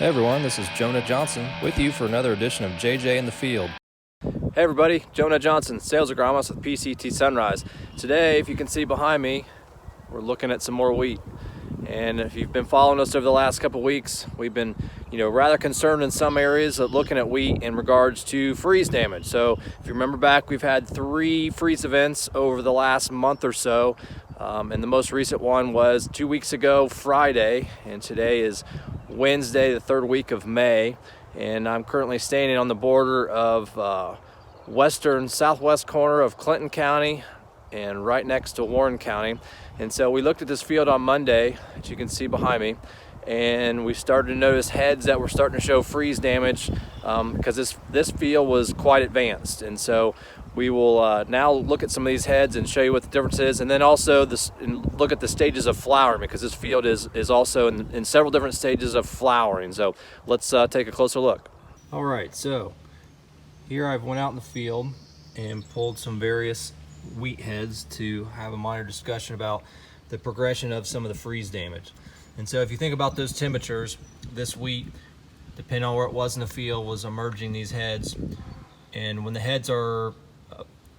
Hey everyone, this is Jonah Johnson with you for another edition of JJ in the Field. Hey everybody, Jonah Johnson, Sales Agronomist with PCT Sunrise. Today, if you can see behind me, we're looking at some more wheat. And if you've been following us over the last couple weeks, we've been, rather concerned in some areas of looking at wheat in regards to freeze damage. So if you remember back, we've had 3 freeze events over the last month or so. And the most recent one was 2 weeks ago, Friday, and today is Wednesday, the 3rd week of May. And I'm currently standing on the border of southwest corner of Clinton County and right next to Warren County. And so we looked at this field on Monday, as you can see behind me, and we started to notice heads that were starting to show freeze damage because this field was quite advanced. And so we will now look at some of these heads and show you what the difference is, and then also look at the stages of flowering, because this field is also in several different stages of flowering. So let's take a closer look. All right, so here I've went out in the field and pulled some various wheat heads to have a minor discussion about the progression of some of the freeze damage. And so if you think about those temperatures, this wheat, depending on where it was in the field, was emerging these heads. And when the heads are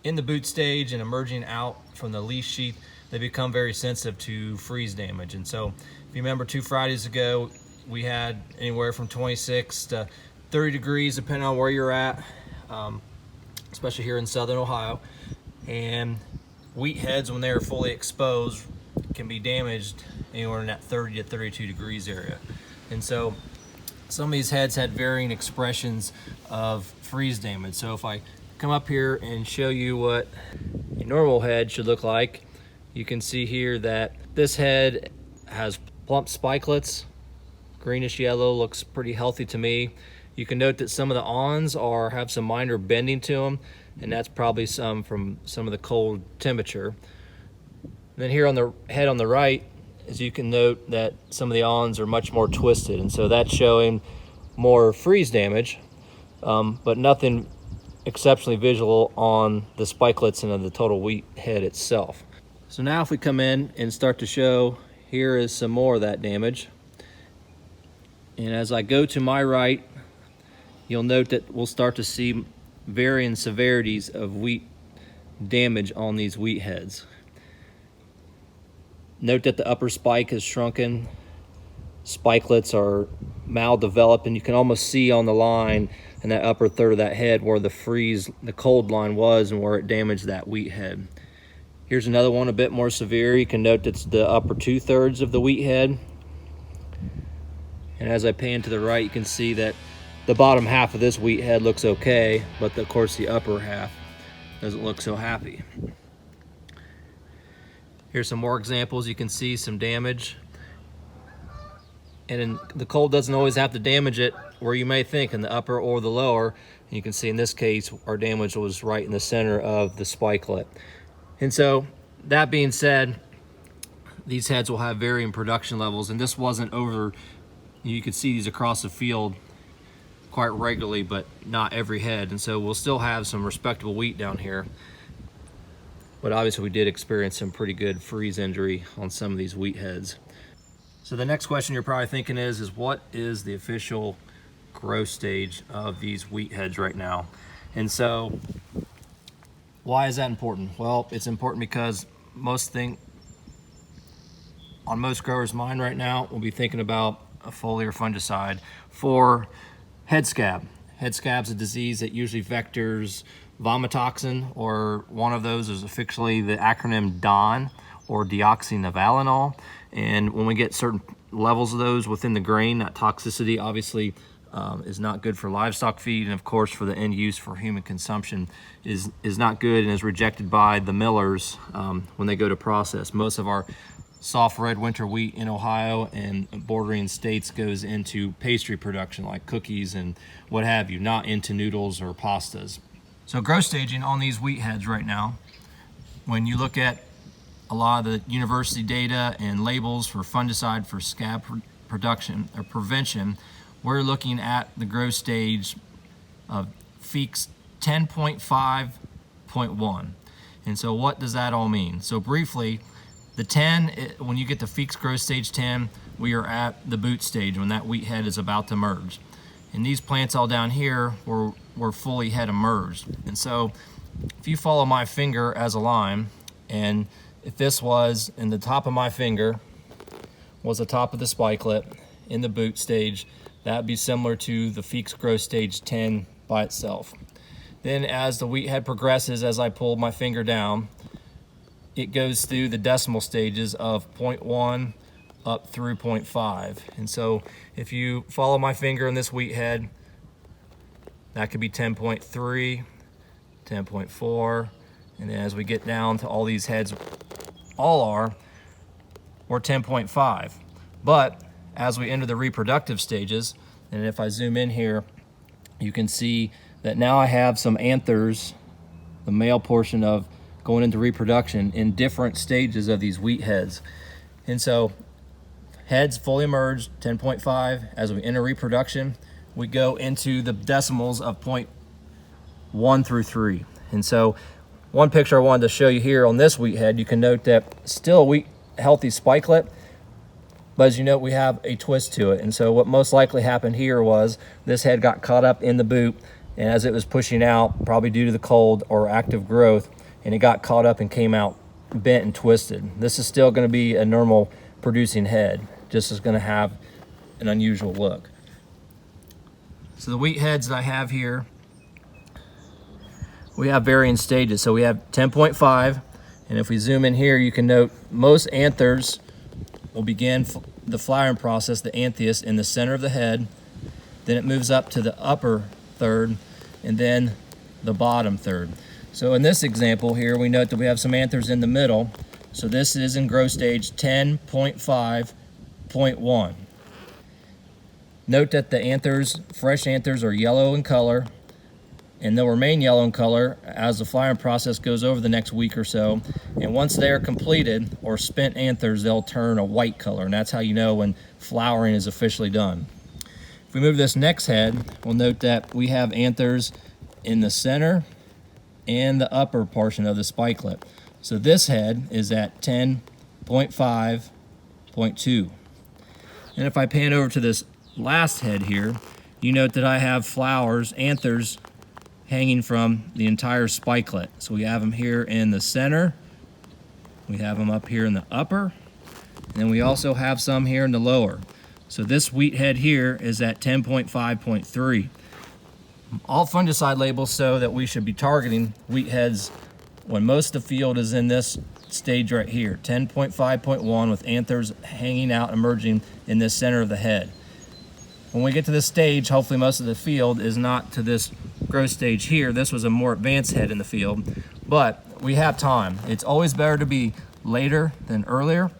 in the boot stage and emerging out from the leaf sheath, they become very sensitive to freeze damage. And so if you remember 2 Fridays ago, we had anywhere from 26 to 30 degrees depending on where you're at, especially here in southern Ohio. And wheat heads, when they are fully exposed, can be damaged anywhere in that 30 to 32 degrees area. And so some of these heads had varying expressions of freeze damage. So if I come up here and show you what a normal head should look like, you can see here that this head has plump spikelets, greenish yellow, looks pretty healthy to me. You can note that some of the awns have some minor bending to them, and that's probably from some of the cold temperature. And then here on the head on the right, as you can note that some of the awns are much more twisted, and so that's showing more freeze damage, but nothing exceptionally visual on the spikelets and on the total wheat head itself. So now if we come in and start to show, here is some more of that damage. And as I go to my right, you'll note that we'll start to see varying severities of wheat damage on these wheat heads. Note that the upper spike has shrunken, spikelets are maldeveloped, and you can almost see on the line in that upper third of that head where the cold line was and where it damaged that wheat head. Here's another one a bit more severe. You can note that's the upper 2/3 of the wheat head. And as I pan to the right, you can see that the bottom half of this wheat head looks okay, but of course the upper half doesn't look so happy. Here's some more examples. You can see some damage. And the cold doesn't always have to damage it where you may think, in the upper or the lower. And you can see in this case, our damage was right in the center of the spikelet. And so, that being said, these heads will have varying production levels, and this wasn't over. You could see these across the field quite regularly, but not every head. And so we'll still have some respectable wheat down here. But obviously we did experience some pretty good freeze injury on some of these wheat heads. So the next question you're probably thinking is what is the official growth stage of these wheat heads right now? And so why is that important? Well, it's important because on most growers' mind right now, we'll be thinking about a foliar fungicide for head scab. Head scab's a disease that usually vectors vomitoxin, or one of those is officially the acronym DON, or deoxynivalenol. And when we get certain levels of those within the grain, that toxicity obviously is not good for livestock feed, and of course for the end use for human consumption is not good, and is rejected by the millers when they go to process. Most of our soft red winter wheat in Ohio and bordering states goes into pastry production like cookies and what have you, not into noodles or pastas. So growth staging on these wheat heads right now, when you look at a lot of the university data and labels for fungicide for scab production or prevention, we're looking at the growth stage of feeks 10.5.1. And so what does that all mean? So briefly, The 10, when you get the feeks growth stage 10, we are at the boot stage when that wheat head is about to emerge. And these plants all down here were fully head emerged. And so if you follow my finger as a line, and if this was in the top of my finger was the top of the spikelet in the boot stage, that would be similar to the feeks growth stage 10 by itself. Then as the wheat head progresses, as I pull my finger down, it goes through the decimal stages of 0.1 up through 0.5. And so if you follow my finger in this wheat head, that could be 10.3, 10.4, and then as we get down to all these heads, we're 10.5. But as we enter the reproductive stages, and if I zoom in here, you can see that now I have some anthers, the male portion of going into reproduction in different stages of these wheat heads. And so heads fully emerged, 10.5. As we enter reproduction, we go into the decimals of 0.1 through 3. And so one picture I wanted to show you here on this wheat head, you can note that still a healthy spikelet, but as you note, we have a twist to it. And so what most likely happened here was this head got caught up in the boot, and as it was pushing out, probably due to the cold or active growth, and it got caught up and came out bent and twisted. This is still going to be a normal producing head, just is going to have an unusual look. So the wheat heads that I have here, we have varying stages. So we have 10.5, and if we zoom in here, you can note most anthers will begin the flowering process, the anthias, in the center of the head. Then it moves up to the upper third, and then the bottom third. So in this example here, we note that we have some anthers in the middle. So this is in growth stage 10.5.1. Note that the anthers, fresh anthers, are yellow in color, and they'll remain yellow in color as the flowering process goes over the next week or so. And once they are completed, or spent anthers, they'll turn a white color, and that's how you know when flowering is officially done. If we move this next head, we'll note that we have anthers in the center and the upper portion of the spikelet. So this head is at 10.5.2. And if I pan over to this last head here, you note that I have flowers, anthers, hanging from the entire spikelet. So we have them here in the center, we have them up here in the upper, and then we also have some here in the lower. So this wheat head here is at 10.5.3. All fungicide labels show that we should be targeting wheat heads when most of the field is in this stage right here, 10.5.1, with anthers hanging out, emerging in this center of the head. When we get to this stage, hopefully most of the field is not to this growth stage here. This was a more advanced head in the field, but we have time. It's always better to be later than earlier,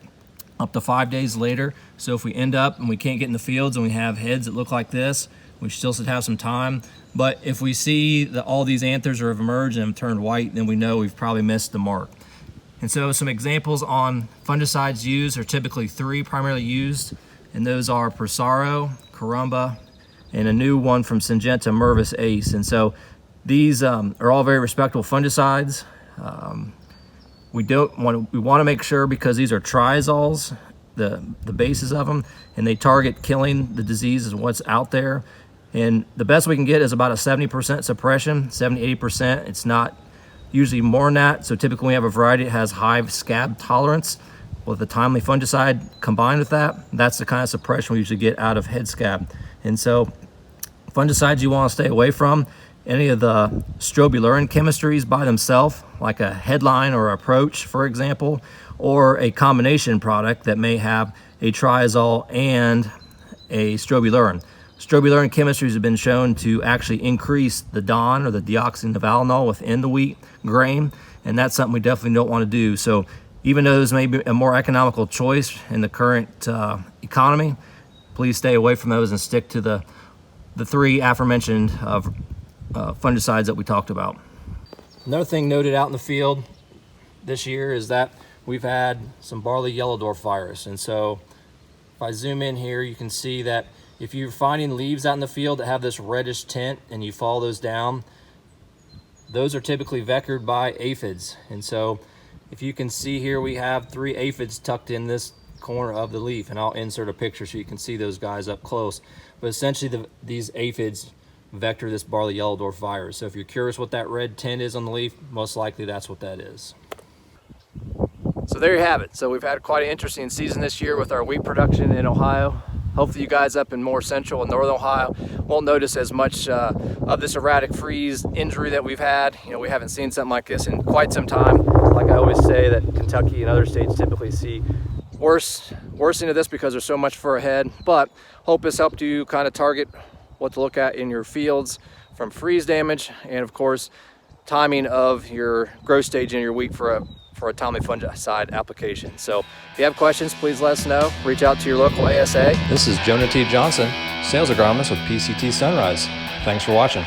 up to 5 days later. So if we end up and we can't get in the fields and we have heads that look like this, we still should have some time. But if we see that all these anthers have emerged and have turned white, then we know we've probably missed the mark. And so some examples on fungicides used are typically 3 primarily used, and those are Prosaro, Carumba, and a new one from Syngenta, Mervis Ace. And so these are all very respectable fungicides. We want to make sure, because these are triazoles, the basis of them, and they target killing the disease is what's out there. And the best we can get is about a 70% suppression, 70-80%. It's not usually more than that. So typically we have a variety that has high scab tolerance with a timely fungicide combined with that. That's the kind of suppression we usually get out of head scab. And so fungicides you want to stay away from. Any of the strobilurin chemistries by themselves, like a Headline or Approach, for example, or a combination product that may have a triazole and a strobilurin. Strobilurin chemistries have been shown to actually increase the DON, or the deoxynivalenol, within the wheat grain, and that's something we definitely don't want to do. So even though this may be a more economical choice in the current economy, please stay away from those and stick to the 3 aforementioned fungicides that we talked about. Another thing noted out in the field this year is that we've had some barley yellow dwarf virus. And so if I zoom in here, you can see that if you're finding leaves out in the field that have this reddish tint and you follow those down, those are typically vectored by aphids. And so If you can see here, we have 3 aphids tucked in this corner of the leaf, and I'll insert a picture so you can see those guys up close. But essentially these aphids vector this barley yellow dwarf virus. So if you're curious what that red tint is on the leaf, most likely that's what that is. So there you have it. So we've had quite an interesting season this year with our wheat production in Ohio. Hopefully you guys up in more central and northern Ohio won't notice as much of this erratic freeze injury that we've had. You know, we haven't seen something like this in quite some time. Like I always say, that Kentucky and other states typically see worsening of this because there's so much fur ahead. But hope this helped you kind of target what to look at in your fields from freeze damage, and of course timing of your growth stage in your wheat for a timely fungicide application. So if you have questions, please let us know. Reach out to your local ASA. This is Jonah T. Johnson, Sales Agronomist with PCT Sunrise. Thanks for watching.